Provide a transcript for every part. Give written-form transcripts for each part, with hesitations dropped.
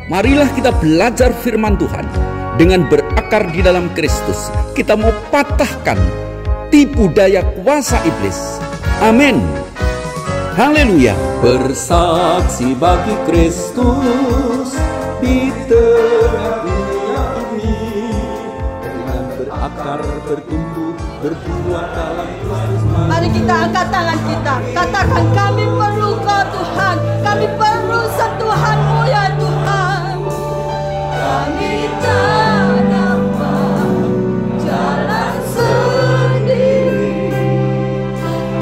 Marilah kita belajar firman Tuhan. Dengan berakar di dalam Kristus, kita mau patahkan tipu daya kuasa iblis. Amin. Haleluya. Bersaksi bagi Kristus di tengah dunia ini, dengan berakar, bertumbuh, berbuah dalam Kristus. Mari kita angkat tangan kita, katakan kami perlu Kau Tuhan, kami perlu sentuhan-Mu ya Tuhan. Kami tak dapat jalan sendiri,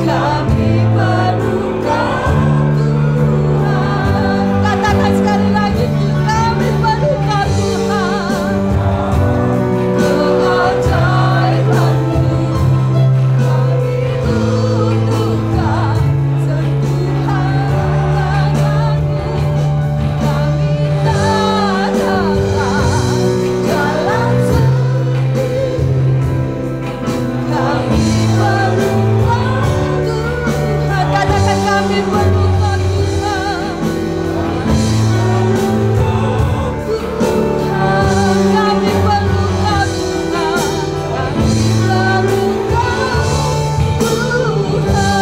kami perlu Kau Tuhan. Katakan sekali lagi, kami perlu Kau Tuhan. Keajaiban-Mu kami butuhkan, sentuhan tangan-Mu kami tak dapat jalan sendiri, kami perlu Kau Tuhan. Katakan kami perlu Kau Tuhan. Kami perlu Kau Tuhan. Kami perlu Kau Tuhan.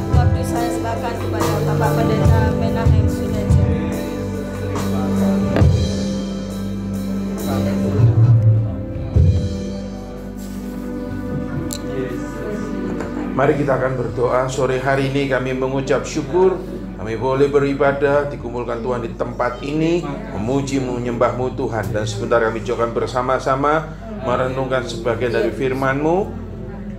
Waktu saya serahkan kepada Bapak Pendeta Menahem Suneja. Mari kita akan berdoa. Sore hari ini kami mengucap syukur kami boleh beribadah, dikumpulkan Tuhan di tempat ini, memuji, menyembah-Mu Tuhan. Dan sebentar kami juga akan bersama-sama merenungkan sebagian dari firman-Mu.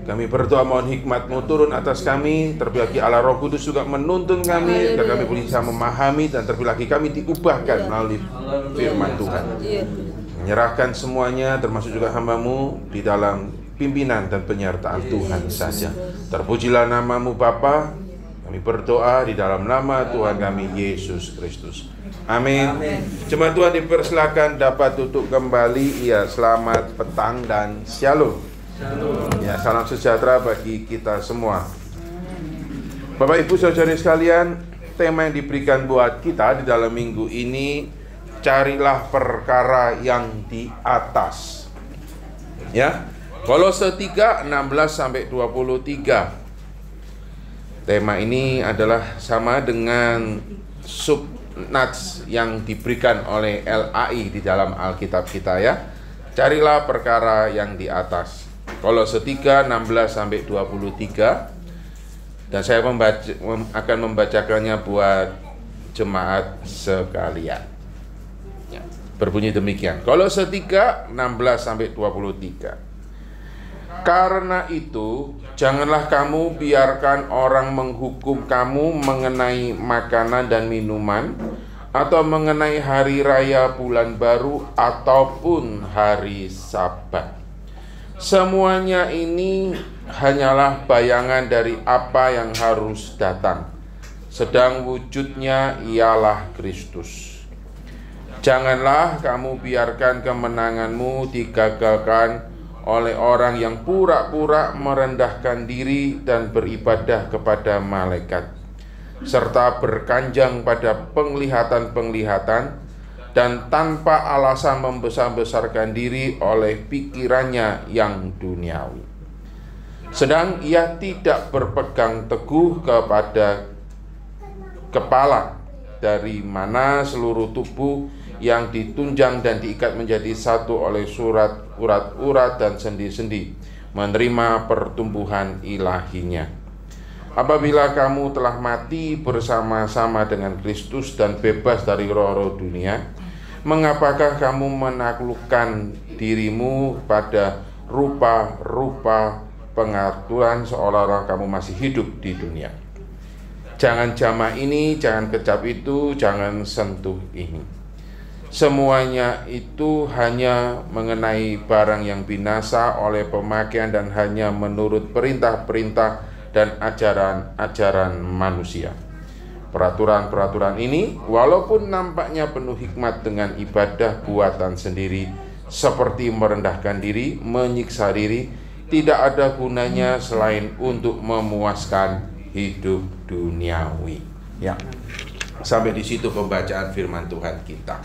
Kami berdoa mohon hikmat-Mu turun atas kami, terlebih lagi Allah Roh Kudus juga menuntun kami, agar kami bisa memahami, dan terlebih lagi kami diubahkan melalui firman Tuhan. Menyerahkan semuanya, termasuk juga hamba-Mu, di dalam pimpinan dan penyertaan Tuhan saja. Terpujilah nama-Mu Bapa. Kami berdoa di dalam nama Tuhan kami Yesus Kristus. Amin. Jemaat Tuhan dipersilakan dapat duduk kembali. Ya, selamat petang dan shalom. Ya, salam sejahtera bagi kita semua. Bapak Ibu Saudara sekalian, tema yang diberikan buat kita di dalam minggu ini, carilah perkara yang di atas. Ya. Kolose 3 16-23. Tema ini adalah sama dengan subnats yang diberikan oleh LAI di dalam Alkitab kita ya. Carilah perkara yang di atas. Kolose 3 16-23. Dan saya akan membacakannya buat jemaat sekalian. Ya, berbunyi demikian. Kolose 3 16-23. Karena itu, janganlah kamu biarkan orang menghukum kamu mengenai makanan dan minuman, atau mengenai hari raya bulan baru, ataupun hari Sabat. Semuanya ini hanyalah bayangan dari apa yang harus datang, sedang wujudnya ialah Kristus. Janganlah kamu biarkan kemenanganmu digagalkan oleh orang yang pura-pura merendahkan diri dan beribadah kepada malaikat, serta berkanjang pada penglihatan-penglihatan, dan tanpa alasan membesar-besarkan diri oleh pikirannya yang duniawi. Sedang ia tidak berpegang teguh kepada kepala, dari mana seluruh tubuh yang ditunjang dan diikat menjadi satu oleh urat-urat dan sendi-sendi, menerima pertumbuhan ilahinya. Apabila kamu telah mati bersama-sama dengan Kristus dan bebas dari roh-roh dunia, mengapakah kamu menaklukkan dirimu pada rupa-rupa pengaturan seolah-olah kamu masih hidup di dunia? Jangan jamah ini, jangan kecap itu, jangan sentuh ini. Semuanya itu hanya mengenai barang yang binasa oleh pemakaian dan hanya menurut perintah-perintah dan ajaran-ajaran manusia. Peraturan-peraturan ini walaupun nampaknya penuh hikmat dengan ibadah buatan sendiri, seperti merendahkan diri, menyiksa diri, tidak ada gunanya selain untuk memuaskan hidup duniawi. Ya, sampai di situ pembacaan firman Tuhan kita.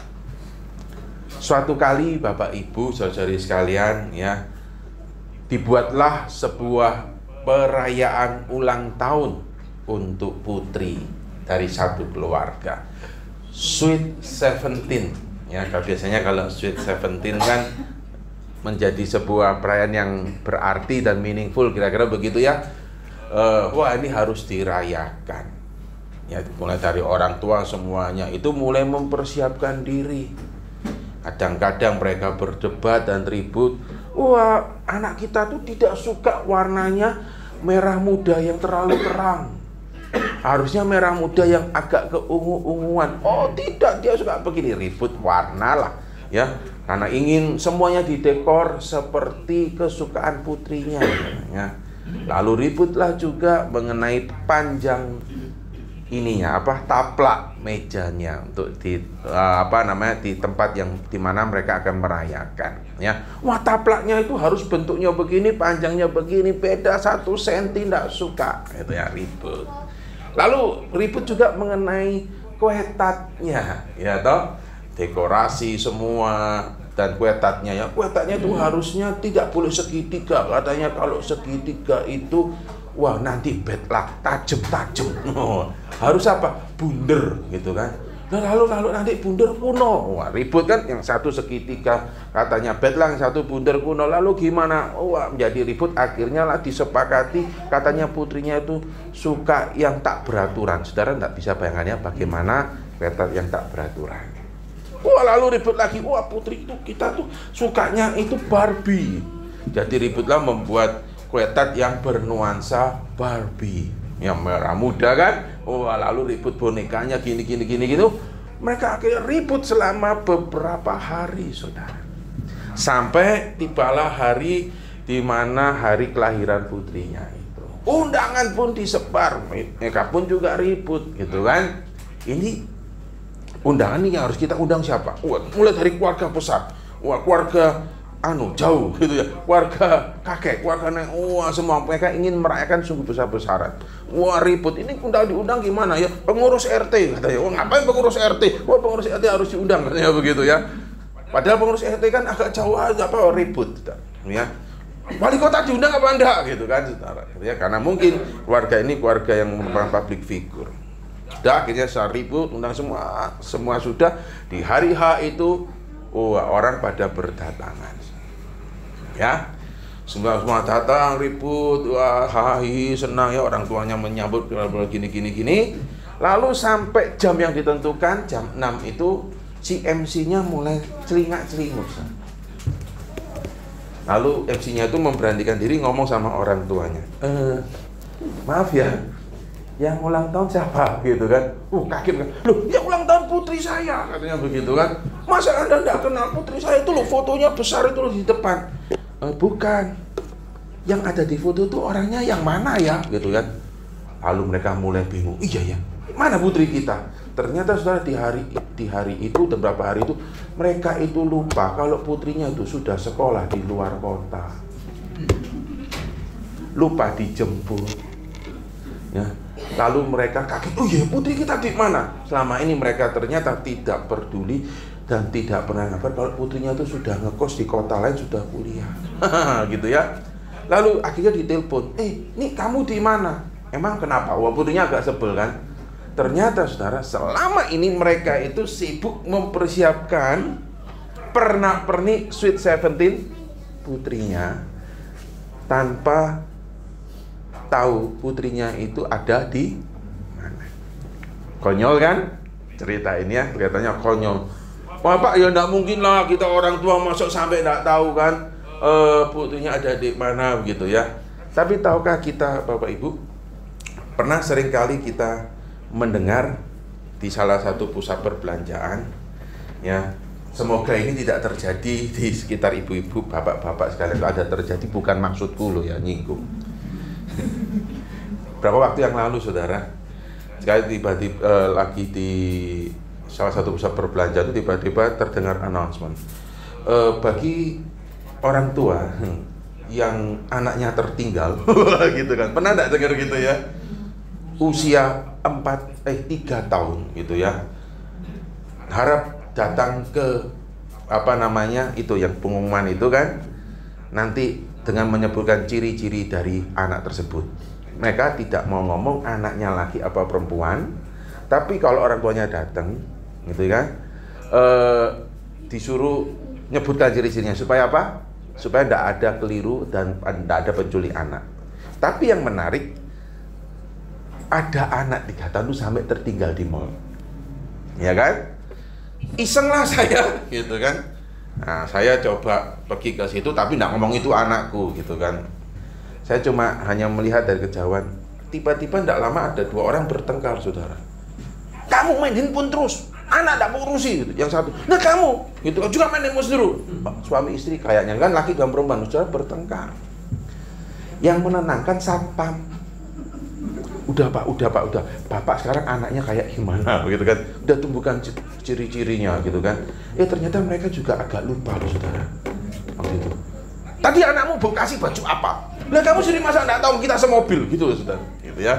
Suatu kali Bapak Ibu saudari sekalian ya, dibuatlah sebuah perayaan ulang tahun untuk putri dari satu keluarga. Sweet 17 ya, biasanya kalau Sweet 17 kan menjadi sebuah perayaan yang berarti dan meaningful, kira-kira begitu ya. Wah, ini harus dirayakan ya, mulai dari orang tua semuanya itu mulai mempersiapkan diri. Kadang-kadang mereka berdebat dan ribut. Wah, anak kita tuh tidak suka warnanya merah muda yang terlalu terang, harusnya merah muda yang agak keungu-unguan. Oh tidak, dia suka begini. Ribut warna lah ya, karena ingin semuanya didekor seperti kesukaan putrinya ya. Lalu ributlah juga mengenai panjang ininya taplak mejanya untuk di di tempat yang dimana mereka akan merayakan ya. Wah, taplaknya itu harus bentuknya begini, panjangnya begini, beda 1 senti, tidak suka itu ya, ribut. Lalu ribut juga mengenai kue tatnya ya toh, dekorasi semua. Dan kue tatnya ya, kue tatnya itu harusnya tidak boleh segitiga, katanya kalau segitiga itu wah nanti bad luck, tajem-tajem. Harus bunder gitu kan. Lalu nanti bunder kuno. Wah, ribut kan, yang satu segitiga katanya bad luck, yang satu bunder kuno. Lalu gimana? Wah, menjadi ribut. Akhirnya lah disepakati, katanya putrinya itu suka yang tak beraturan. Saudara tidak bisa bayangkannya bagaimana kue tat yang tak beraturan. Wah, lalu ribut lagi. Wah, putri itu kita tuh sukanya itu Barbie. Jadi ributlah membuat kue tat yang bernuansa Barbie, yang merah muda kan. Wah, lalu ribut bonekanya gini gitu. Mereka akhirnya ribut selama beberapa hari, saudara. Sampai tibalah hari di mana hari kelahiran putrinya itu. Undangan pun disebar, mereka pun juga ribut gitu kan. Ini undangan ini yang harus kita undang siapa? Wah, mulai dari keluarga besar, wah keluarga jauh gitu ya, keluarga kakek, keluarga nenek, wah semua mereka ingin merayakan sungguh besar-besaran. Wah, ribut, ini diundang gimana ya? Pengurus RT katanya. Wah, ngapain pengurus RT? Wah, pengurus RT harus diundang katanya begitu ya. Padahal pengurus RT kan agak jauh aja, ribut ya. Wali kota diundang apa enggak gitu kan, saudara ya, karena mungkin keluarga ini keluarga yang merupakan public figure. Sudah, akhirnya saya ribut, undang semua sudah. Di hari H itu orang pada berdatangan ya, semua datang ribut, wah hahi senang ya, orang tuanya menyambut gini. Lalu sampai jam yang ditentukan jam 6 itu si MC-nya mulai celingak-celinguk. Lalu MC-nya itu memberanikan diri ngomong sama orang tuanya, maaf ya, yang ulang tahun siapa gitu kan. Kaget kan, loh yang ulang tahun putri saya katanya begitu kan. Masa Anda tidak kenal putri saya itu loh, fotonya besar itu loh di depan. Bukan, yang ada di foto itu orangnya yang mana ya gitu kan. Lalu mereka mulai bingung, iya ya, mana putri kita. Ternyata saudara di hari itu, beberapa hari itu mereka itu lupa kalau putrinya itu sudah sekolah di luar kota, lupa dijemput ya. Lalu mereka kaget, oh iya putri kita di mana? Selama ini mereka ternyata tidak peduli dan tidak pernah ngabar kalau putrinya itu sudah ngekos di kota lain, sudah kuliah. Gitu ya. Lalu akhirnya ditelepon, ini kamu di mana? Emang kenapa? Wah, putrinya agak sebel kan. Ternyata saudara, selama ini mereka itu sibuk mempersiapkan pernak-pernik Sweet 17 putrinya tanpa tahu putrinya itu ada di mana. Konyol kan cerita ini ya, kelihatannya konyol. Wah Pak, ya enggak mungkin lah kita orang tua masuk sampai enggak tahu kan putrinya ada di mana begitu ya. Tapi tahukah kita Bapak Ibu, pernah seringkali kita mendengar di salah satu pusat perbelanjaan ya, semoga ini tidak terjadi di sekitar ibu-ibu, bapak-bapak sekalian. Kalau ada terjadi bukan maksudku loh ya, nyinggung. Berapa waktu yang lalu saudara, sekali tiba-tiba lagi di salah satu pusat perbelanjaan itu tiba-tiba terdengar announcement, bagi orang tua yang anaknya tertinggal gitu kan, pernah enggak dengar gitu ya? usia 3 tahun gitu ya, harap datang ke itu yang pengumuman itu kan, nanti dengan menyebutkan ciri-ciri dari anak tersebut. Mereka tidak mau ngomong anaknya laki apa perempuan, tapi kalau orang tuanya datang gitu kan, disuruh nyebutkan ciri-cirinya supaya apa? Supaya tidak ada keliru dan tidak ada penculik anak. Tapi yang menarik, ada anak 3 tahun itu sampai tertinggal di mall, ya kan? Isenglah saya, gitu kan? Nah, saya coba pergi ke situ, tapi tidak ngomong itu anakku, gitu kan? Saya cuma hanya melihat dari kejauhan. Tiba-tiba tidak lama ada 2 orang bertengkar, saudara. Kamu main handphone terus, anak tidak mau urusi, gitu. Yang satu, nah kamu, gitu kan juga main handphone terus. Suami istri kayaknya kan, laki dan perempuan, saudara bertengkar. Yang menenangkan satpam. Udah pak, bapak sekarang anaknya kayak gimana gitu kan, udah tumbuhkan ciri-cirinya gitu kan. Ternyata mereka juga agak lupa loh saudara. Waktu itu, tadi anakmu kasih baju apa? Lah kamu sendiri masa nggak tahu kita semobil gitu loh saudara, gitu ya.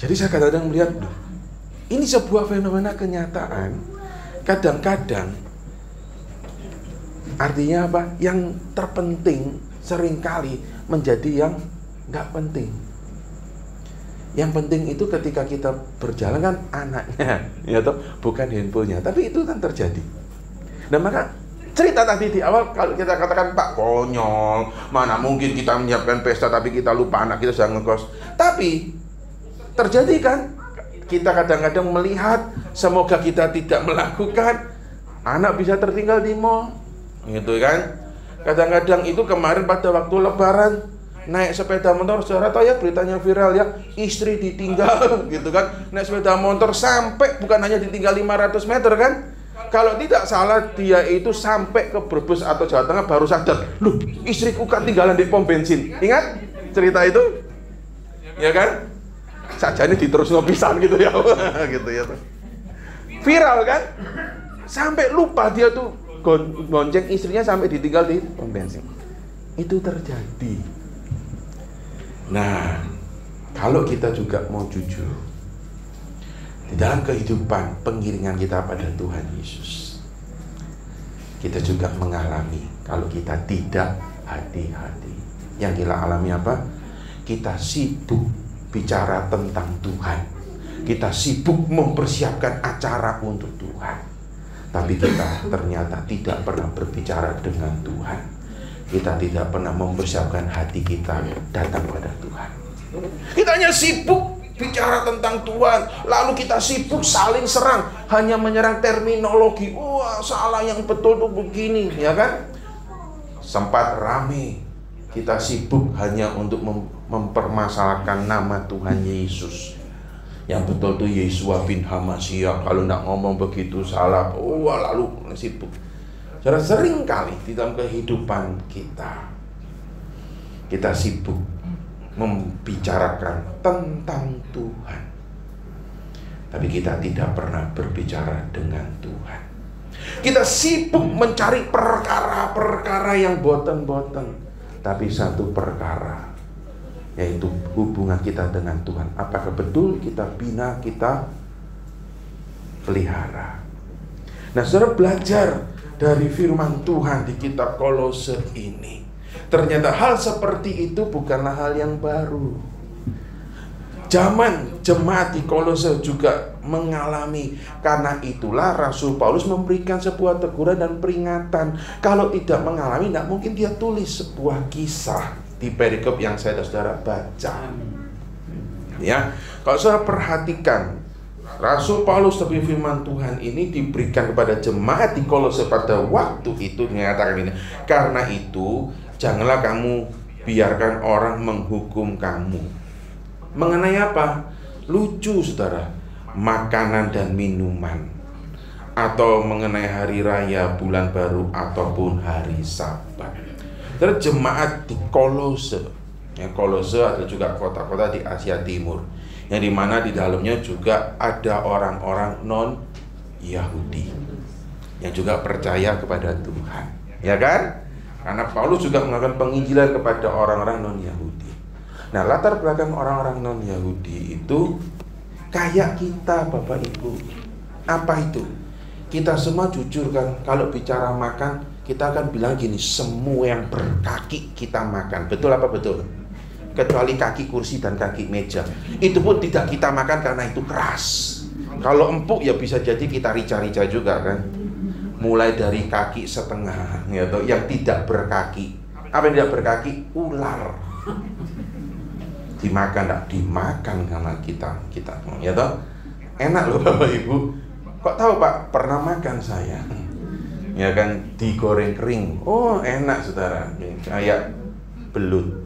Jadi saya kadang-kadang melihat, ini sebuah fenomena kenyataan. Kadang-kadang artinya apa? Yang terpenting seringkali menjadi yang nggak penting. Yang penting itu ketika kita berjalan kan anaknya, ya toh, bukan handphonenya. Tapi itu kan terjadi. Nah maka cerita tadi di awal, kalau kita katakan Pak konyol, mana mungkin kita menyiapkan pesta tapi kita lupa anak kita sedang ngekos. Tapi terjadi kan, kita kadang-kadang melihat, semoga kita tidak melakukan, anak bisa tertinggal di mall, gitu kan. Kadang-kadang itu kemarin pada waktu lebaran, naik sepeda motor, saudara tahu ya beritanya viral ya, istri ditinggal gitu kan, naik sepeda motor sampai bukan hanya ditinggal 500 meter kan, kalau tidak salah dia itu sampai ke Brebes atau Jawa Tengah baru sadar, loh istriku ketinggalan di pom bensin. Ingat cerita itu? Ya kan? Sajane diterus ngopisan gitu ya. Gitu ya. Viral kan? Sampai lupa dia tuh gonceng istrinya sampai ditinggal di pom bensin. Itu terjadi. Nah, kalau kita juga mau jujur di dalam kehidupan pengiringan kita pada Tuhan Yesus, kita juga mengalami kalau kita tidak hati-hati. Yang kita alami apa? Kita sibuk bicara tentang Tuhan, kita sibuk mempersiapkan acara untuk Tuhan, tapi kita ternyata tidak pernah berbicara dengan Tuhan. Kita tidak pernah mempersiapkan hati kita datang pada Tuhan. Kita hanya sibuk bicara tentang Tuhan, lalu kita sibuk saling serang, hanya menyerang terminologi. Wah, salah, yang betul tuh begini, ya kan? Sempat rame, kita sibuk hanya untuk mempermasalahkan nama Tuhan Yesus. Yang betul tuh Yeshua bin Hamashiach, kalau nggak ngomong begitu salah. Wah, lalu sibuk. Cara sering kali di dalam kehidupan kita sibuk membicarakan tentang Tuhan, tapi kita tidak pernah berbicara dengan Tuhan. Kita sibuk mencari perkara-perkara yang boten-boten, tapi satu perkara, yaitu hubungan kita dengan Tuhan. Apakah betul kita bina, kita pelihara? Nah, saudara belajar dari firman Tuhan di kitab Kolose ini, ternyata hal seperti itu bukanlah hal yang baru. Zaman jemaat di Kolose juga mengalami. Karena itulah Rasul Paulus memberikan sebuah teguran dan peringatan. Kalau tidak mengalami, tidak mungkin dia tulis sebuah kisah di perikop yang saya dan saudara baca. Ya, kalau saudara perhatikan, Rasul Paulus tapi firman Tuhan ini diberikan kepada jemaat di Kolose pada waktu itu, mengatakan ini, karena itu janganlah kamu biarkan orang menghukum kamu. Mengenai apa? Lucu saudara, makanan dan minuman, atau mengenai hari raya, bulan baru, ataupun hari Sabat. Terus jemaat di Kolose, yang Kolose ada juga kota-kota di Asia Timur, yang dimana di dalamnya juga ada orang-orang non-Yahudi yang juga percaya kepada Tuhan, ya kan? Karena Paulus juga melakukan penginjilan kepada orang-orang non-Yahudi. Nah, latar belakang orang-orang non-Yahudi itu kayak kita, Bapak Ibu. Apa itu? Kita semua jujur kan, kalau bicara makan, kita akan bilang gini, semua yang berkaki kita makan. Betul apa betul? Kecuali kaki kursi dan kaki meja. Itu pun tidak kita makan karena itu keras. Kalau empuk ya bisa jadi kita rica-rica juga kan. Mulai dari kaki setengah, gitu, yang tidak berkaki. Apa yang tidak berkaki? Ular. Dimakan, tidak dimakan karena kita, ya toh. Enak loh Bapak Ibu. Kok tahu Pak? Pernah makan saya. Ya kan, digoreng kering. Oh enak saudara. Kayak belut.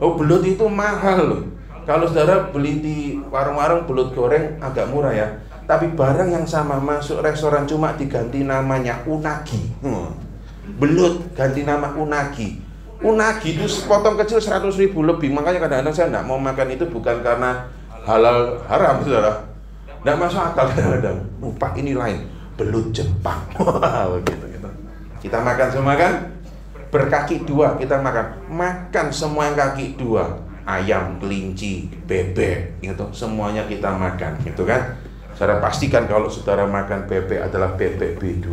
Oh belut itu mahal loh. Kalau saudara beli di warung-warung belut goreng agak murah ya. Tapi barang yang sama masuk restoran cuma diganti namanya unagi. Belut ganti nama unagi. Unagi itu sepotong kecil 100.000 lebih. Makanya kadang-kadang saya tidak mau makan itu bukan karena halal haram saudara. Tidak masuk akal kadang-kadang. Pak ini lain, belut Jepang. Gitu. Kita makan semua kan? Berkaki dua kita makan semua yang kaki dua, ayam, kelinci, bebek, gitu semuanya kita makan, gitu kan? Saudara pastikan kalau saudara makan bebek adalah bebek B2.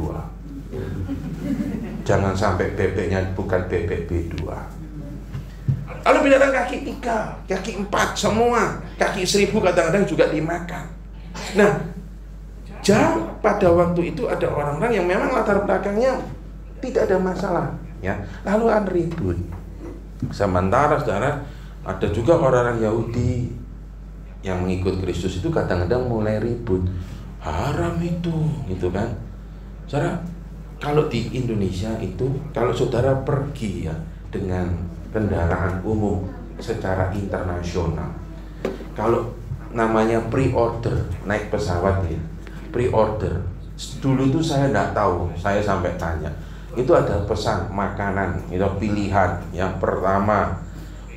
Jangan sampai bebeknya bukan bebek B2. Lalu binatang kaki 3, kaki 4 semua, kaki 1000 kadang-kadang juga dimakan. Nah, pada waktu itu ada orang-orang yang memang latar belakangnya tidak ada masalah. Ya, lalu kan ribut. Sementara saudara ada juga orang-orang Yahudi yang mengikut Kristus itu kadang-kadang mulai ribut, haram itu, gitu kan? Saudara, kalau di Indonesia itu, kalau saudara pergi ya dengan kendaraan umum secara internasional, kalau namanya pre-order naik pesawat ya, pre-order. Dulu itu saya tidak tahu, saya sampai tanya. Itu ada pesan makanan, itu pilihan. Yang pertama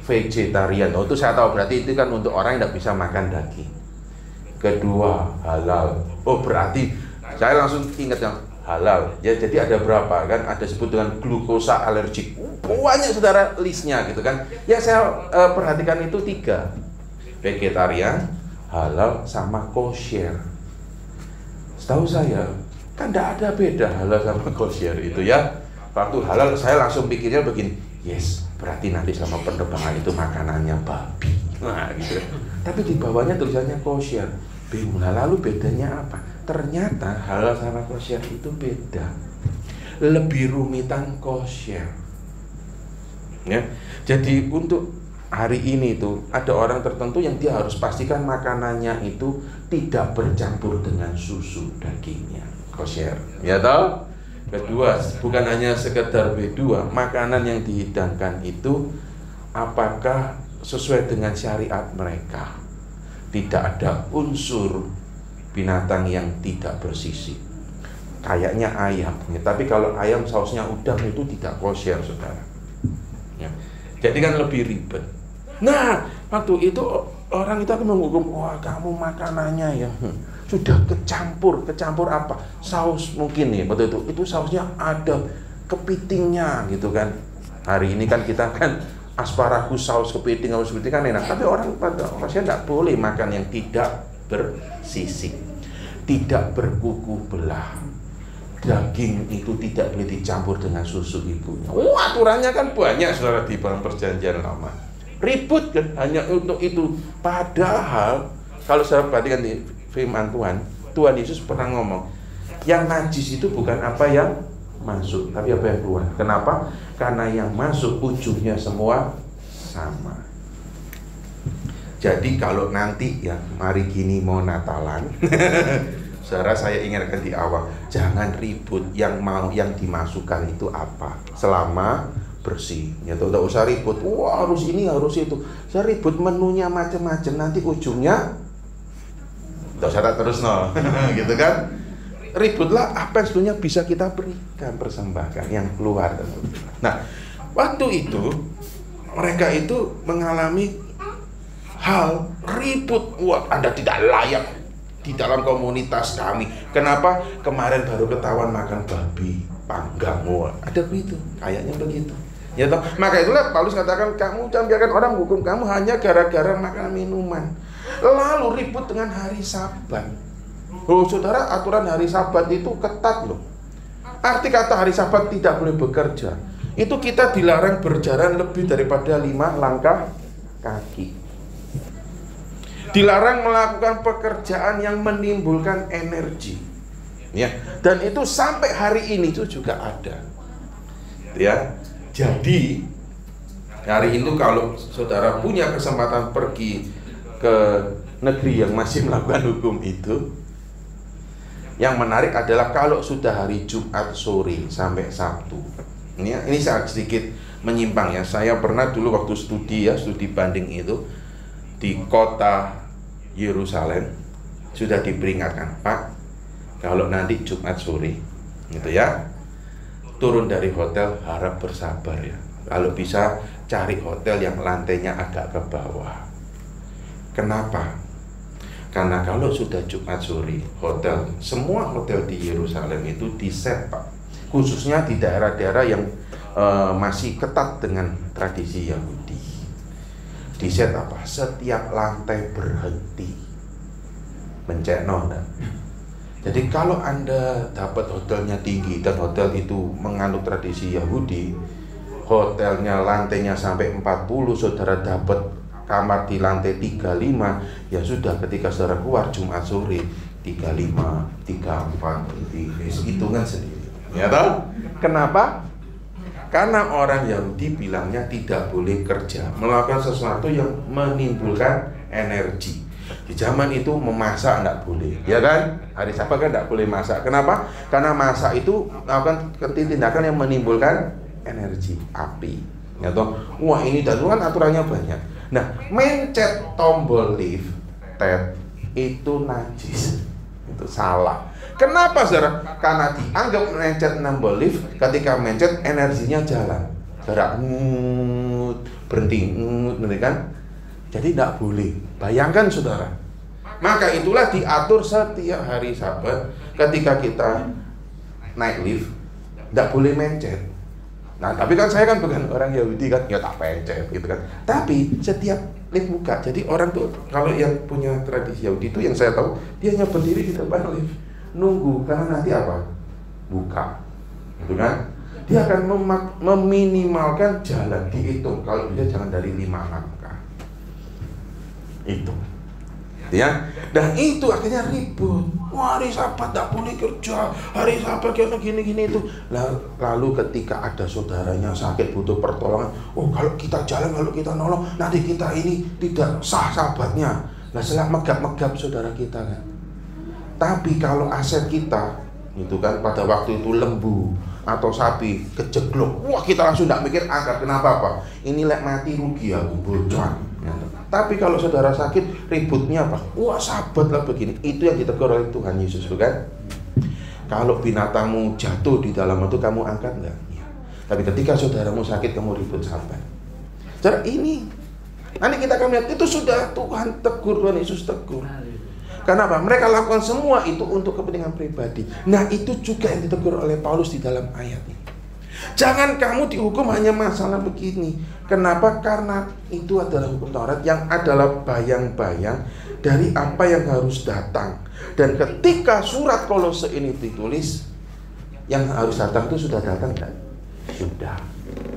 vegetarian. Oh itu saya tahu, berarti itu kan untuk orang yang tidak bisa makan daging. Kedua halal. Oh berarti saya langsung ingat yang halal. Ya jadi ada berapa kan? Ada sebut dengan glukosa alergik. Banyak saudara listnya gitu kan. Yang saya perhatikan itu 3. Vegetarian, halal, sama kosher. Setahu saya kan tidak ada beda halal sama kosher itu ya. Waktu halal saya langsung pikirnya begini, yes, berarti nanti sama penerbangan itu makanannya babi. Nah gitu. Tapi di bawahnya tulisannya kosher. Bingung, lalu bedanya apa? Ternyata halal sama kosher itu beda. Lebih rumitan kosher. Ya. Jadi untuk hari ini tuh ada orang tertentu yang dia harus pastikan makanannya itu tidak bercampur dengan susu dagingnya. Kosher, ya toh? Kedua, bukan hanya sekedar B2, makanan yang dihidangkan itu apakah sesuai dengan syariat mereka? Tidak ada unsur binatang yang tidak bersisik. Kayaknya ayam, ya. Tapi kalau ayam sausnya udang itu tidak kosher, saudara. Ya. Jadi kan lebih ribet. Nah, waktu itu orang itu akan menghukum, wah kamu makanannya ya sudah kecampur apa? Saus mungkin nih, betul itu sausnya ada kepitingnya gitu kan. Hari ini kan kita kan asparagus saus kepiting kan enak, tapi orang pada rasanya tidak boleh makan yang tidak bersisik, tidak berkuku belah. Daging itu tidak boleh dicampur dengan susu ibunya. Oh, aturannya kan banyak saudara di dalam perjanjian lama. Ribut kan hanya untuk itu. Padahal kalau saya perhatikan di firman Tuhan Yesus pernah ngomong, yang najis itu bukan apa yang masuk, tapi apa yang keluar. Kenapa? Karena yang masuk ujungnya semua sama. Jadi kalau nanti ya mari gini mau Natalan, saudara saya ingatkan di awal, jangan ribut yang dimasukkan itu apa, selama bersih. Ya tidak usah ribut, wah harus ini harus itu. Saya ribut menunya macam-macam, nanti ujungnya tidak usah terus no, gitu kan? Ributlah apa yang sebenarnya bisa kita berikan, persembahkan yang keluar. Nah, waktu itu mereka itu mengalami hal ribut. Wah, Anda tidak layak di dalam komunitas kami. Kenapa? Kemarin baru ketahuan makan babi panggang. Wah, ada begitu, kayaknya begitu. Ya toh, maka itulah Paulus katakan kamu jangan biarkan orang menghukum kamu hanya gara-gara makan minuman. Lalu ribut dengan hari Sabat. Oh saudara, aturan hari Sabat itu ketat loh. Arti kata hari Sabat tidak boleh bekerja, itu kita dilarang berjalan lebih daripada 5 langkah kaki. Dilarang melakukan pekerjaan yang menimbulkan energi. Ya, dan itu sampai hari ini itu juga ada. Ya. Jadi hari itu kalau saudara punya kesempatan pergi ke negeri yang masih melakukan hukum itu, yang menarik adalah kalau sudah hari Jumat sore sampai Sabtu. Ini saya sedikit menyimpang ya. Saya pernah dulu waktu studi banding itu di kota Yerusalem sudah diperingatkan, Pak, kalau nanti Jumat sore gitu ya, turun dari hotel harap bersabar ya. Kalau bisa cari hotel yang lantainya agak ke bawah. Kenapa? Karena kalau sudah Jumat sore, semua hotel di Yerusalem itu diset, Pak. Khususnya di daerah-daerah yang masih ketat dengan tradisi Yahudi. Diset apa? Setiap lantai berhenti. Mencekno. Jadi kalau Anda dapat hotelnya tinggi dan hotel itu menganut tradisi Yahudi, hotelnya lantainya sampai 40, saudara dapat kamar di lantai 35, ya sudah ketika saudara keluar Jumat sore 35, 34, hitungan sendiri. Ya tahu? Kenapa? Karena orang Yahudi bilangnya tidak boleh kerja, melakukan sesuatu yang menimbulkan energi. Di zaman itu memasak enggak boleh, ya kan? Hari Sabat kan enggak boleh masak. Kenapa? Karena masak itu melakukan tindakan yang menimbulkan energi, api. Ya toh? Wah, ini dan itu kan aturannya banyak. Nah, mencet tombol lift, tab itu najis. Itu salah. Kenapa, saudara? Karena dianggap mencet tombol lift, ketika mencet energinya jalan. Saudara, berhenti, kan? Jadi tidak boleh. Bayangkan saudara. Maka itulah diatur setiap hari Sabat ketika kita naik lift, tidak boleh mencet. Nah, tapi kan saya kan bukan orang Yahudi kan, ya tak pencet gitu kan. Tapi setiap lift buka. Jadi orang tuh kalau yang punya tradisi Yahudi itu yang saya tahu, dia hanya berdiri di depan lift, nunggu karena nanti apa? Buka. Gitu kan? Dia akan meminimalkan jalan, dihitung kalau bisa jangan dari 5 langkah. Itu ya, dan itu akhirnya ribut. Wah, hari Sabat tak boleh kerja, hari Sabat gini itu. Lalu ketika ada saudaranya sakit butuh pertolongan, oh kalau kita jalan, kalau kita nolong, nanti kita ini tidak sah Sabatnya. Nah, setelah megap saudara kita kan. Tapi kalau aset kita itu kan pada waktu itu lembu atau sapi kejeglok, wah kita langsung tidak mikir angkat. Kenapa, Pak? Ini lek mati rugi aku bocor. Tapi kalau saudara sakit, ributnya apa? Wah, Sabat lah begini. Itu yang ditegur oleh Tuhan Yesus, bukan? Kalau binatangmu jatuh di dalam itu, kamu angkat enggak? Ya. Tapi ketika saudaramu sakit, kamu ribut Sabat. Cara ini, nanti kita akan lihat itu sudah Tuhan tegur, Tuhan Yesus tegur. Kenapa? Mereka lakukan semua itu untuk kepentingan pribadi. Nah, itu juga yang ditegur oleh Paulus di dalam ayat ini. Jangan kamu dihukum hanya masalah begini. Kenapa? Karena itu adalah hukum Taurat yang adalah bayang-bayang dari apa yang harus datang. Dan ketika surat Kolose ini ditulis, yang harus datang itu sudah datang kan? Sudah.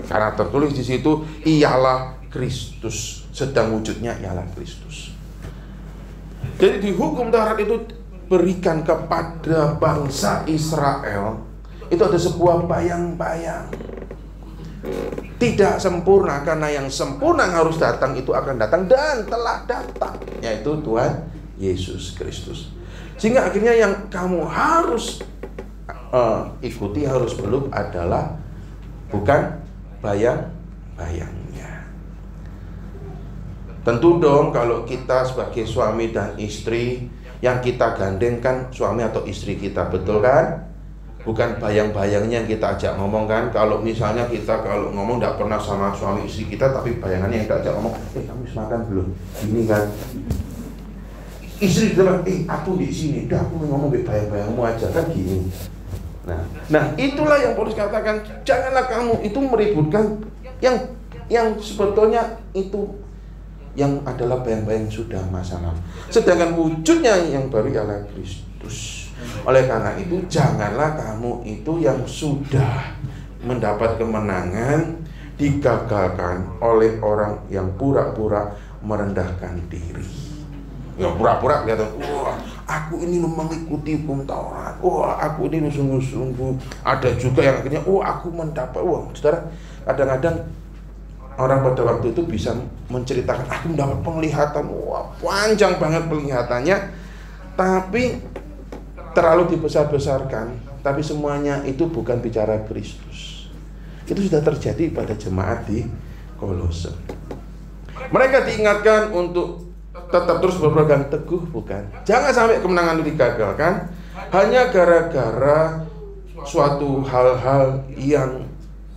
Karena tertulis di situ, ialah Kristus. Sedang wujudnya ialah Kristus. Jadi di hukum Taurat itu berikan kepada bangsa Israel, itu ada sebuah bayang-bayang. Tidak sempurna, karena yang sempurna yang harus datang itu akan datang dan telah datang, yaitu Tuhan Yesus Kristus. Sehingga akhirnya yang kamu harus ikuti, harus peluk adalah bukan bayang-bayangnya. Tentu dong kalau kita sebagai suami dan istri, yang kita gandengkan suami atau istri kita, betul kan? Bukan bayang-bayangnya yang kita ajak ngomong kan. Kalau misalnya kita kalau ngomong tidak pernah sama suami istri kita, tapi bayangannya yang kita ajak ngomong, kamu makan belum? Ini kan istri bilang, aku di sini, dah aku ngomong bayang-bayangmu aja kan gini. Nah itulah yang Paulus katakan, janganlah kamu itu meributkan yang sebetulnya itu yang adalah bayang-bayang sudah masa lalu. Sedangkan wujudnya yang baru ialah Kristus. Oleh karena itu, janganlah kamu itu yang sudah mendapat kemenangan digagalkan oleh orang yang pura-pura merendahkan diri. Ya pura-pura kelihatan, wah aku ini mengikuti hukum Taurat, wah aku ini sungguh-sungguh. Ada juga yang akhirnya, wah aku mendapat, wah saudara, kadang-kadang orang pada waktu itu bisa menceritakan, aku mendapat penglihatan, wah panjang banget penglihatannya, tapi terlalu dibesar-besarkan, tapi semuanya itu bukan bicara Kristus. Itu sudah terjadi pada jemaat di Kolose. Mereka diingatkan untuk tetap terus berpegang teguh, bukan? Jangan sampai kemenangan itu digagalkan hanya gara-gara suatu hal-hal yang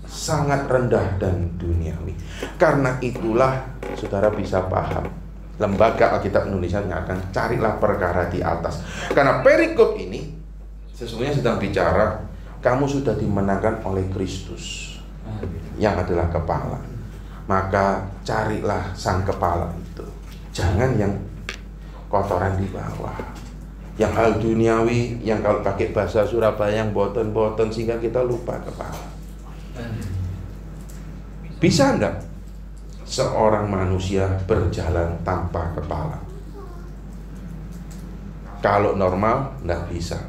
sangat rendah dan duniawi. Karena itulah saudara bisa paham, Lembaga Alkitab Indonesia mengatakan carilah perkara di atas. Karena perikop ini sesungguhnya sedang bicara kamu sudah dimenangkan oleh Kristus yang adalah kepala. Maka carilah sang kepala itu. Jangan yang kotoran di bawah, yang hal duniawi, yang kalau pakai bahasa Surabaya yang boten-boten sehingga kita lupa kepala. Bisa enggak seorang manusia berjalan tanpa kepala? Kalau normal enggak bisa.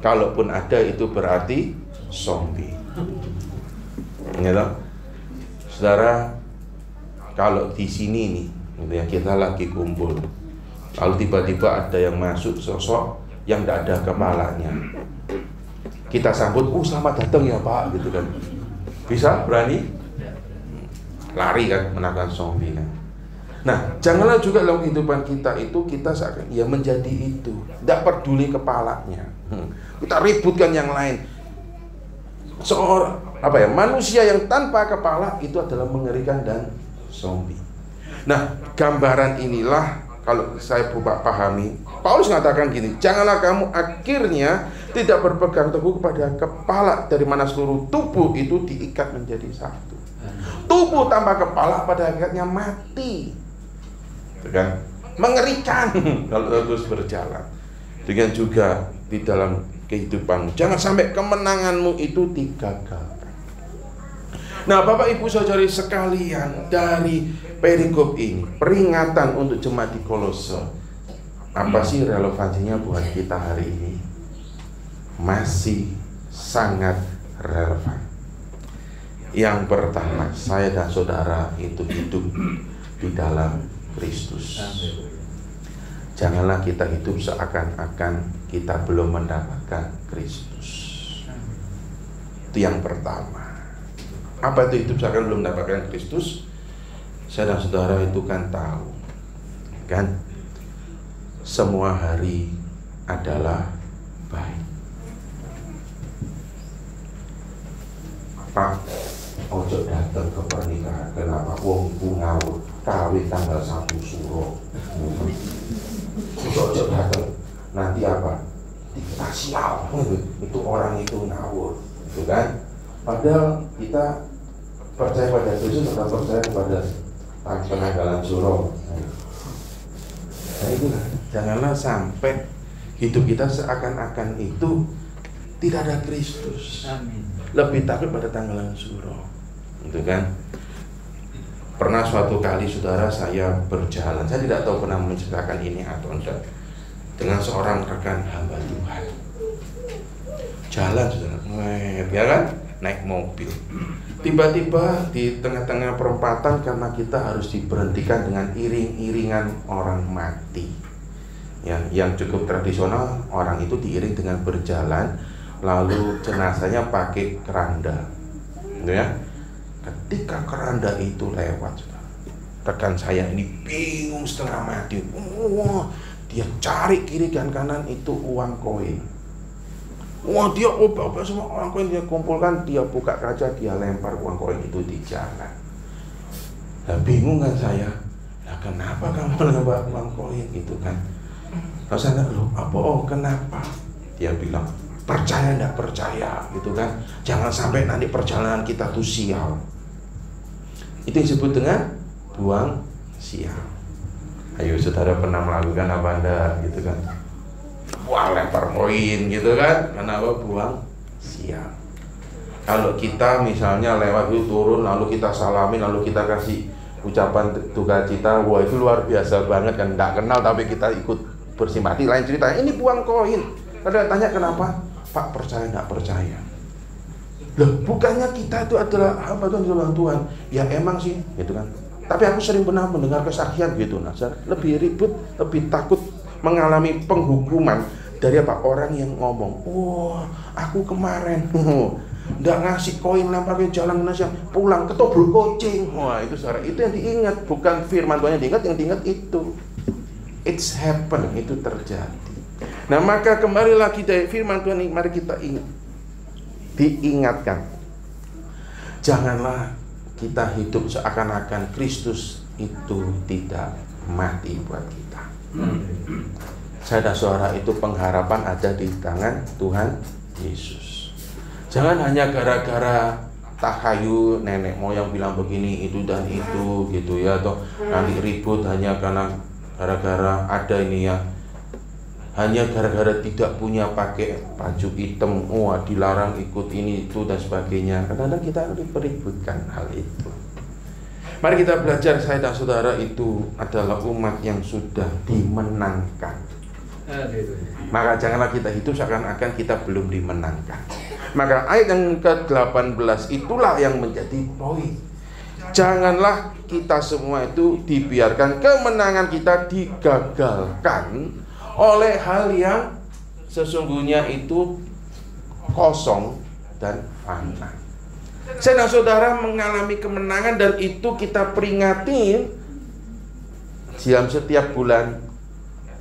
Kalaupun ada itu berarti zombie. Gitu? Saudara, kalau di sini nih, gitu ya, kita lagi kumpul, lalu tiba-tiba ada yang masuk sosok yang tidak ada kepalanya, kita sambut, selamat datang ya Pak, gitu kan. Bisa? Berani? Lari kan, menaklukkan zombie kan. Nah, janganlah juga dalam kehidupan kita itu kita seakan ya menjadi itu, tidak peduli kepalanya. Kita ributkan yang lain. Seorang manusia yang tanpa kepala itu adalah mengerikan dan zombie. Nah, gambaran inilah kalau saya pahami, Paulus mengatakan gini, janganlah kamu akhirnya tidak berpegang teguh kepada kepala, dari mana seluruh tubuh itu diikat menjadi satu. Tubuh tanpa kepala pada akhirnya mati, kan? Mengerikan kalau terus berjalan. Dengan juga di dalam kehidupanmu, jangan sampai kemenanganmu itu digagalkan. Nah, Bapak Ibu Saudari sekalian, dari perikop ini, peringatan untuk jemaat di Kolose, apa sih relevansinya buat kita hari ini? Masih sangat relevan. Yang pertama, saya dan saudara itu hidup di dalam Kristus. Janganlah kita hidup seakan-akan kita belum mendapatkan Kristus. Itu yang pertama. Apa itu hidup seakan belum mendapatkan Kristus? Saya dan saudara itu kan tahu, kan? Semua hari adalah baik. Pak, ojo datang ke pernikahan. Kenapa? Wong iku ngawur, kawin tanggal 1 Suro. Ojo datang. Nanti apa? Kita sial. Itu orang itu ngawur, gitu kan? Padahal kita percaya pada Kristus atau percaya kepada penanggalan Suro. Nah itulah, janganlah sampai hidup kita seakan-akan itu tidak ada Kristus. Amin. Lebih takut pada tanggalan Suro, gitu kan? Pernah suatu kali saudara saya berjalan, saya tidak tahu pernah menceritakan ini atau enggak, dengan seorang rekan hamba Tuhan. Jalan saudara, ya kan? Naik mobil. Tiba-tiba di tengah-tengah perempatan, karena kita harus diberhentikan dengan iring-iringan orang mati. Ya, yang cukup tradisional, orang itu diiring dengan berjalan, lalu jenazahnya pakai keranda, gitu ya. Ketika keranda itu lewat, rekan saya ini bingung setengah mati. Dia cari kiri dan kanan itu uang koin. Wah, dia ubah semua uang koin dia kumpulkan, dia buka kaca, dia lempar uang koin itu di jalan. Nah, bingung kan saya. Nah, kenapa kamu lempar uang koin itu kan? Lalu saya loh, kenapa? Dia bilang, percaya enggak percaya, gitu kan? Jangan sampai nanti perjalanan kita tuh sial. Itu disebut dengan buang sial. Ayo saudara pernah melakukan apa enggak gitu kan? Wah, lempar koin gitu kan? Kenapa? Buang sial. Kalau kita misalnya lewat itu turun, lalu kita salamin, lalu kita kasih ucapan duka cita, wah itu luar biasa banget kan, nggak kenal tapi kita ikut bersimpati. Lain cerita, ini buang koin. Ada tanya kenapa? Pak, percaya nggak percaya? Loh, bukannya kita itu adalah hamba Tuhan, adalah Tuhan. Ya emang sih, gitu kan. Tapi aku sering pernah mendengar kesaksian gitu, nah, lebih ribut, lebih takut mengalami penghukuman dari apa? Orang yang ngomong, wah aku kemarin nggak ngasih koin, lempar ke jalan nasi, pulang ketobrak kucing. Wah itu saudara, itu yang diingat, bukan firman Tuhan yang diingat itu. It's happen, itu terjadi. Nah maka kembali lagi dari firman Tuhan ini, mari kita diingatkan. Janganlah kita hidup seakan-akan Kristus itu tidak mati buat kita. Saudara-saudara, itu pengharapan ada di tangan Tuhan Yesus. Jangan hanya gara-gara tahayu nenek moyang bilang begini itu dan itu gitu ya, atau nanti ribut hanya karena gara-gara ada ini ya, hanya gara-gara tidak punya pakai baju hitam, wah dilarang ikut ini itu dan sebagainya. Kadang-kadang kita dipeributkan hal itu. Mari kita belajar, saya dan saudara itu adalah umat yang sudah dimenangkan. Maka janganlah kita hidup seakan-akan kita belum dimenangkan. Maka ayat yang ke-18 itulah yang menjadi poin. Janganlah kita semua itu dibiarkan kemenangan kita digagalkan oleh hal yang sesungguhnya itu kosong dan fana. Saya dan saudara mengalami kemenangan dan itu kita peringati dalam setiap bulan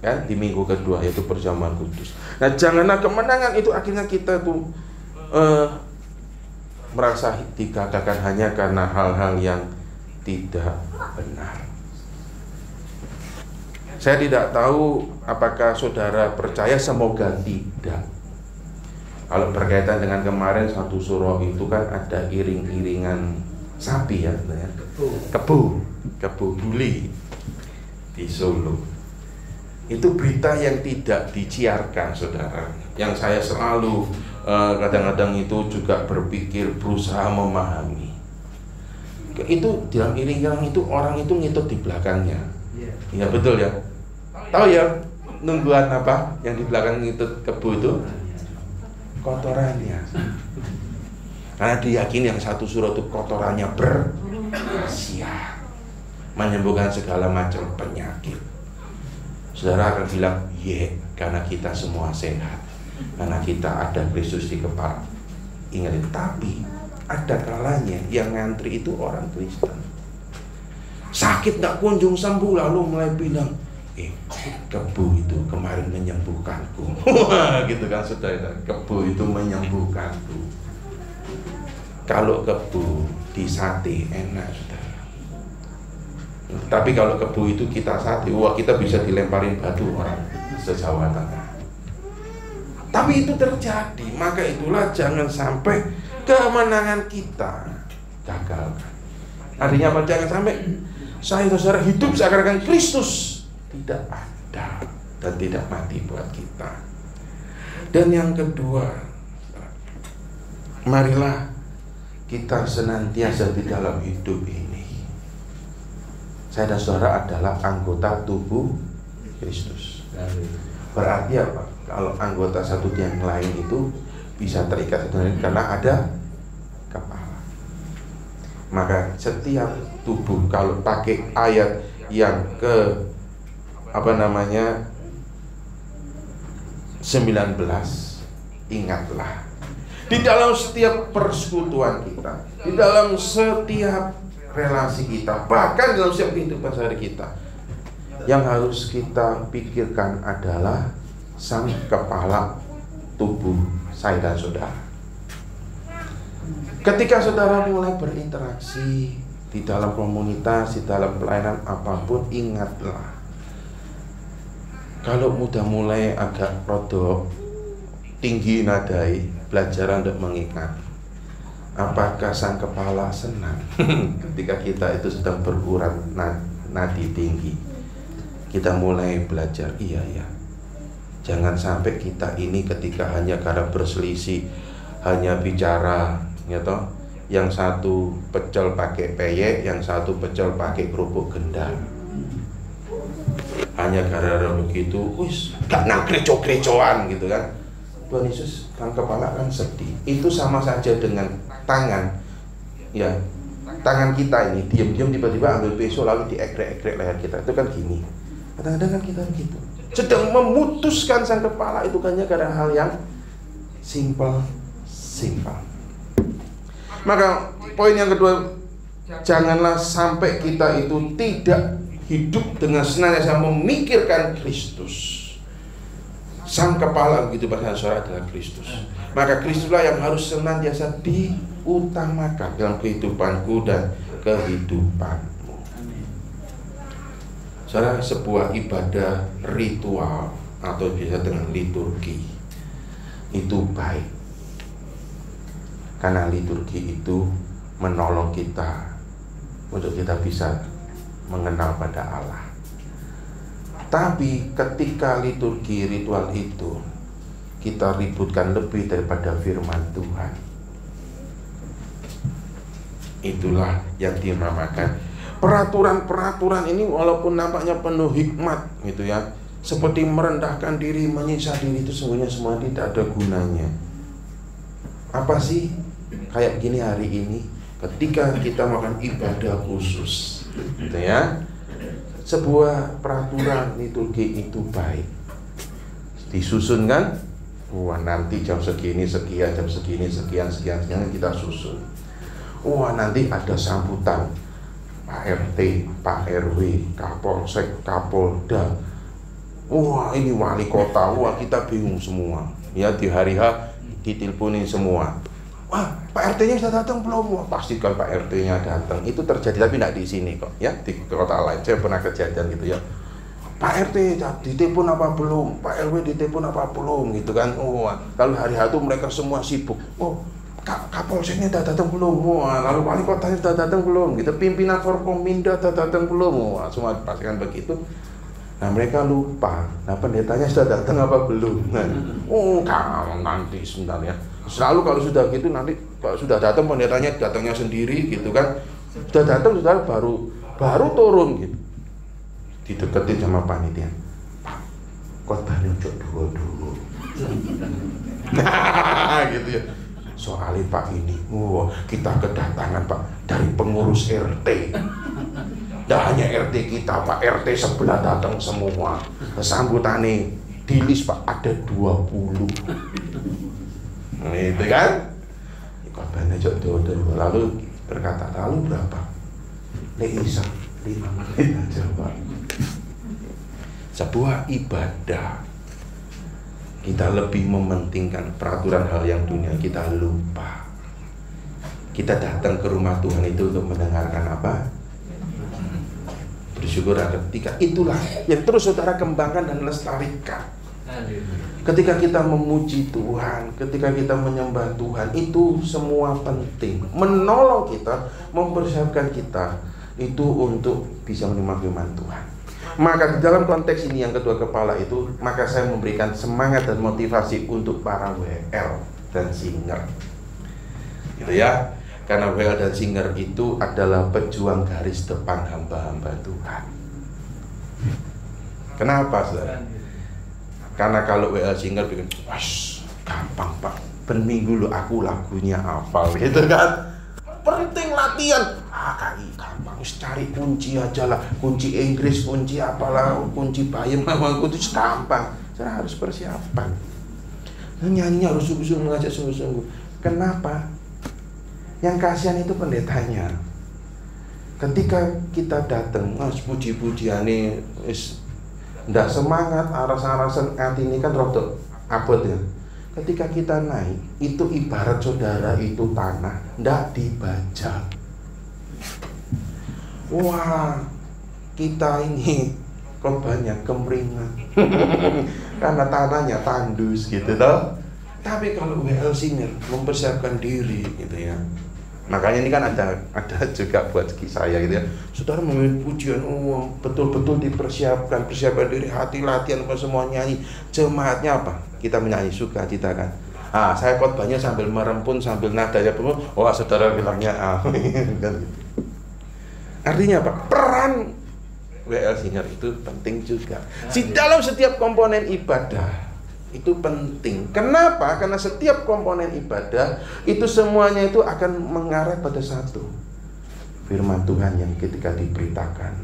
kan, di minggu kedua yaitu perjamuan kudus. Nah janganlah kemenangan itu akhirnya kita tuh merasa digagalkan hanya karena hal-hal yang tidak benar. Saya tidak tahu apakah saudara percaya, semoga tidak. Kalau berkaitan dengan kemarin satu surau itu kan ada iring-iringan sapi ya, kebu buli di Solo. Itu berita yang tidak diciarkan saudara. Yang saya selalu kadang-kadang itu juga berpikir, berusaha memahami. Itu dalam iring-iringan itu orang itu ngitut di belakangnya. Ya betul ya. Tahu ya nungguan apa yang di belakang ngitut kebu itu? Kotorannya. Karena diyakini yang satu surau itu kotorannya berkhasiat, menyembuhkan segala macam penyakit. Saudara akan bilang, karena kita semua sehat, karena kita ada Kristus di kepala. Ingat, tapi ada kalanya yang ngantri itu orang Kristen. Sakit gak kunjung sembuh, lalu mulai bilang, kebu itu kemarin menyembuhkanku. Gitu kan saudara, kebu itu menyembuhkanku. Kalau kebu di sate enak saudara. Tapi kalau kebu itu kita sate, wah kita bisa dilemparin batu orang se-Jawa Tengah. Tapi itu terjadi, maka itulah jangan sampai kemenangan kita gagalkan. Artinya apa? Jangan sampai saya dan saudara hidup seakan-akan Kristus tidak ada dan tidak mati buat kita. Dan yang kedua, marilah kita senantiasa di dalam hidup ini. Saya dan saudara adalah anggota tubuh Kristus. Berarti apa? Kalau anggota satu yang lain itu bisa terikat karena ada kepala. Maka setiap tubuh, kalau pakai ayat yang ke 19, ingatlah di dalam setiap persekutuan kita, di dalam setiap relasi kita, bahkan dalam setiap kehidupan sehari kita, yang harus kita pikirkan adalah sang kepala tubuh saya dan saudara. Ketika saudara mulai berinteraksi di dalam komunitas, di dalam pelayanan apapun, ingatlah, kalau udah mulai agak rodok tinggi nadai, belajar untuk mengingat. Apakah sang kepala senang ketika kita itu sedang berurat nadi tinggi? Kita mulai belajar, iya ya. Jangan sampai kita ini ketika hanya karena berselisih, hanya bicara, ya toh, yang satu pecel pakai peyek, yang satu pecel pakai kerupuk gendang. Hanya gara-gara begitu, gak nang gerejo-gerejoan gitu kan. Tuhan Yesus, sang kepala kan sedih. Itu sama saja dengan tangan, ya, tangan kita ini diam-diam tiba-tiba ambil pisau lalu diekrek-ekrek leher kita. Itu kan gini. Kadang-kadang kan kita begitu. Sedang memutuskan sang kepala itu hanya karena hal yang simple. Maka poin yang kedua, janganlah sampai kita itu tidak hidup dengan senantiasa memikirkan Kristus. Sang kepala begitu bahasa saudara adalah Kristus. Maka Kristuslah yang harus senantiasa diutamakan dalam kehidupanku dan kehidupanmu. Saudara, sebuah ibadah ritual atau biasa dengan liturgi itu baik, karena liturgi itu menolong kita untuk kita bisa mengenal pada Allah. Tapi ketika liturgi ritual itu kita ributkan lebih daripada firman Tuhan, itulah yang dinamakan peraturan-peraturan ini. Walaupun nampaknya penuh hikmat gitu ya, seperti merendahkan diri, menyiksa diri, itu sungguhnya semua tidak ada gunanya. Apa sih kayak gini hari ini ketika kita makan ibadah khusus gitu ya, sebuah peraturan liturgi itu baik disusun kan. Wah, nanti jam segini sekian, jam segini sekian kita susun. Wah, nanti ada sambutan Pak RT, Pak RW, Kapolsek, Kapolda. Wah, ini wali kota. Wah, kita bingung semua. Ya, di hari H diteleponin semua. Wah, Pak RT-nya sudah datang belum? Wah, pastikan Pak RT-nya datang. Itu terjadi, tapi tidak di sini kok, ya, di kota lain. Saya pernah kejadian gitu ya. Pak RT ditelepon apa belum? Pak RW ditelepon apa belum? Gitu kan. Wah, lalu hari H itu mereka semua sibuk. Oh, Kapolseknya sudah datang belum? Wah, lalu wali kotanya sudah datang belum? Gitu, pimpinan Forkominda sudah datang belum? Wah, semua dipastikan begitu. Nah, mereka lupa. Nah, pendetanya sudah datang apa belum? Nah, kalau nanti sebenarnya. Selalu kalau sudah gitu nanti kalau sudah datang pendetanya datangnya sendiri gitu kan. Sudah datang sudah baru turun gitu. Dideketin sama panitia. Pak, khotbahnya dulu. Nah, gitu ya. Soalnya Pak ini, kita kedatangan Pak dari pengurus RT. Tidak hanya RT kita, Pak, RT sebelah datang semua. Sambutannya di list Pak ada 20. Itu kan? Khotbahnya dulu. Lalu berkata, lalu berapa? Isa 5 menit aja Pak. Sebuah ibadah kita lebih mementingkan peraturan hal yang dunia, kita lupa. Kita datang ke rumah Tuhan itu untuk mendengarkan apa? Bersyukur ketika itulah yang terus saudara kembangkan dan lestarikan. Ketika kita memuji Tuhan, ketika kita menyembah Tuhan, itu semua penting, menolong kita, mempersiapkan kita itu untuk bisa menerima firman Tuhan. Maka dalam konteks ini yang kedua kepala itu, maka saya memberikan semangat dan motivasi untuk para WL dan singer, gitu ya. Karena WL dan singer itu adalah pejuang garis depan hamba-hamba Tuhan. Kenapa, saudara? Karena kalau WL singer bikin, gampang Pak, berminggu lo aku lagunya hafal, gitu kan. Penting latihan. KI gampang, cari kunci aja lah, kunci Inggris, kunci apalah, kunci bayam, kunci gampang. Saya harus persiapan. Nyanyi harus sungguh-sungguh, mengajak sungguh-sungguh. Kenapa? Yang kasihan itu pendetanya. Ketika kita datang, puji-pujiane ndak semangat, aras-arasan hati ini kan rodok abot ya. Ketika kita naik, itu ibarat saudara itu tanah, ndak dibajak. Wah, kita ini korbannya kemeringan karena tanahnya tandus gitu toh. Tapi kalau W.L. Singer mempersiapkan diri gitu ya. Makanya ini kan ada juga buat saya gitu ya. Saudara memimpin pujian, betul-betul dipersiapkan, persiapan diri, hati, latihan, semua nyanyi. Jemaatnya apa? Kita menyanyi sukacita kan. Saya khotbahnya sambil merempun, sambil nadanya penuh. Saudara bilangnya amin kan gitu. Artinya apa? Peran W.L. Singer itu penting juga. Di dalam setiap komponen ibadah itu penting. Kenapa? Karena setiap komponen ibadah itu semuanya itu akan mengarah pada satu. Firman Tuhan yang ketika diberitakan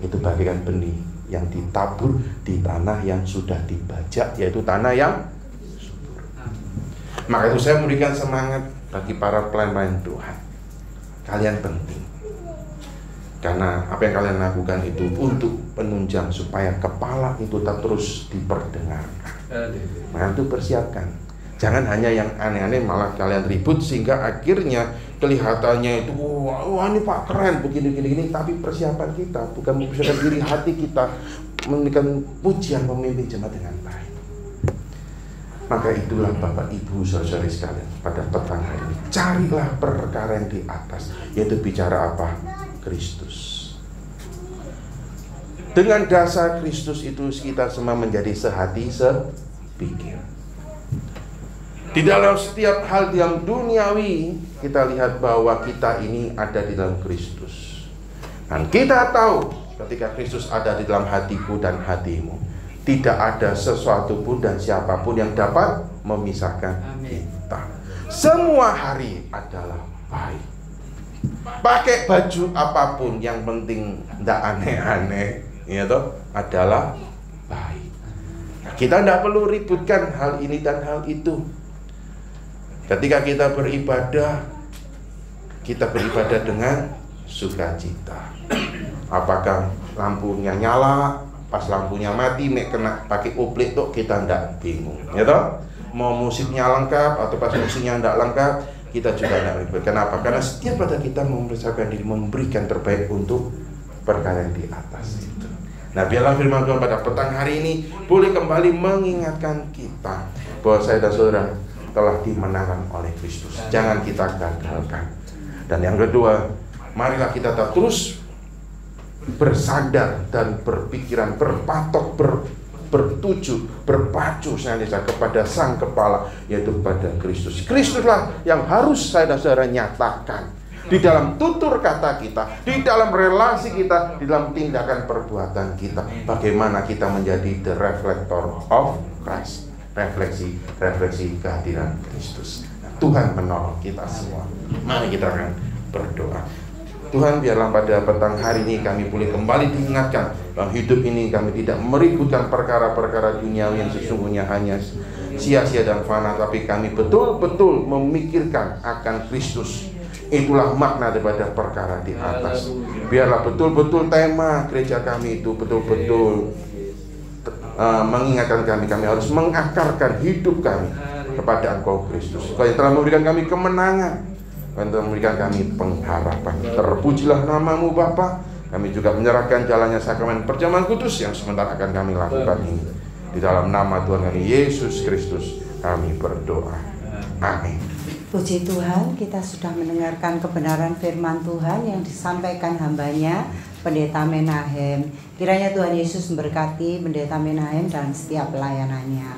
itu bagaikan benih yang ditabur di tanah yang sudah dibajak, yaitu tanah yang subur. Maka itu saya memberikan semangat bagi para pelayan Tuhan. Kalian penting. Karena apa yang kalian lakukan itu untuk penunjang supaya kepala itu tetap terus diperdengarkan. Maka itu persiapkan. Jangan hanya yang aneh-aneh malah kalian ribut sehingga akhirnya kelihatannya itu wah ini Pak keren begini. Tapi persiapan kita bukan mempersiapkan diri hati kita memberikan pujian pemimpin jemaat dengan baik. Maka itulah Bapak Ibu saudara sekalian, pada petang hari ini carilah perkara yang di atas, yaitu bicara apa? Kristus. Dengan dasar Kristus itu kita semua menjadi sehati sepikir. Di dalam setiap hal yang duniawi kita lihat bahwa kita ini ada di dalam Kristus. Dan kita tahu ketika Kristus ada di dalam hatiku dan hatimu, tidak ada sesuatu pun dan siapapun yang dapat memisahkan kita. Semua hari adalah baik. Pakai baju apapun, yang penting tidak aneh-aneh, ya toh, adalah baik. Kita tidak perlu ributkan hal ini dan hal itu. Ketika kita beribadah dengan sukacita. Apakah lampunya nyala, pas lampunya mati, mek kena pakai oplik tuh kita tidak bingung, ya toh. Mau musiknya lengkap atau pas musiknya tidak lengkap, kita juga tidak ribet. Kenapa? Karena setiap pada kita mempersiapkan diri, memberikan terbaik untuk perkara yang di atas itu. Nah, biarlah firman Tuhan pada petang hari ini boleh kembali mengingatkan kita bahwa saya dan saudara telah dimenangkan oleh Kristus. Jangan kita gagalkan. Dan yang kedua, marilah kita terus bersandar dan berpikiran, berpatok, bertuju, berpacu senantiasa kepada Sang Kepala, yaitu kepada Kristus. Kristuslah yang harus saya dan saudara nyatakan di dalam tutur kata kita, di dalam relasi kita, di dalam tindakan perbuatan kita. Bagaimana kita menjadi the reflector of Christ, refleksi kehadiran Kristus. Tuhan menolong kita semua. Mari kita akan berdoa. Tuhan, biarlah pada petang hari ini kami boleh kembali diingatkan dalam hidup ini kami tidak meributkan perkara-perkara duniawi yang sesungguhnya hanya sia-sia dan fana, tapi kami betul-betul memikirkan akan Kristus. Itulah makna daripada perkara di atas. Biarlah betul-betul tema gereja kami itu betul-betul mengingatkan kami harus mengakarkan hidup kami kepada Engkau Kristus. Kau yang telah memberikan kami kemenangan, Kau yang telah memberikan kami pengharapan. Terpujilah nama-Mu Bapa. Kami juga menyerahkan jalannya sakramen perjamuan kudus yang sebentar akan kami lakukan ini. Di dalam nama Tuhan kami Yesus Kristus kami berdoa. Amin. Puji Tuhan, kita sudah mendengarkan kebenaran firman Tuhan yang disampaikan hambanya, Pendeta Menahem. Kiranya Tuhan Yesus memberkati Pendeta Menahem dan setiap pelayanannya.